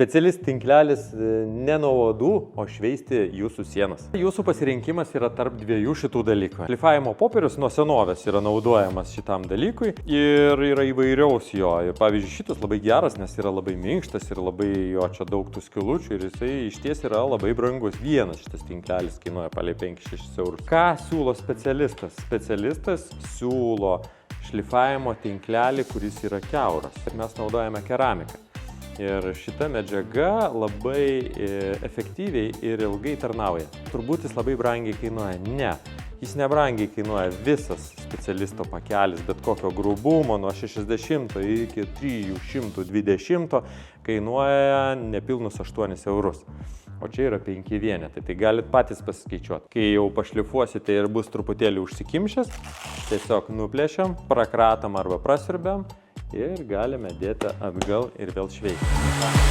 Specialis tinklelis ne nuo uodų, o šveisti jūsų sienas. Jūsų pasirinkimas yra tarp dviejų šitų dalykų. Šlifavimo popierius nuo senovės yra naudojamas šitam dalykui ir yra įvairiaus jo. Pavyzdžiui, šitas labai geras, nes yra labai minkštas ir labai jo čia daug tų skilučių ir jisai išties yra labai brangus. Vienas šitas tinklelis kainuoja palei 5-6 eurus. Ką siūlo specialistas? Specialistas siūlo šlifavimo tinklelį, kuris yra kiauras. Mes naudojame keramiką. Ir šita medžiaga labai efektyviai ir ilgai tarnauja. Turbūt jis labai brangiai kainuoja. Ne. Jis nebrangiai kainuoja visas specialisto pakelis, bet kokio grubumo nuo 60 iki 320 kainuoja nepilnus 8 eurus. O čia yra 5 vienetai, tai galit patys pasiskaičiuoti. Kai jau pašlifuosite ir bus truputėlį užsikimšęs, tiesiog nuplėšiam, prakratam arba prasiurbiam ir galime dėti atgal ir vėl šveisti.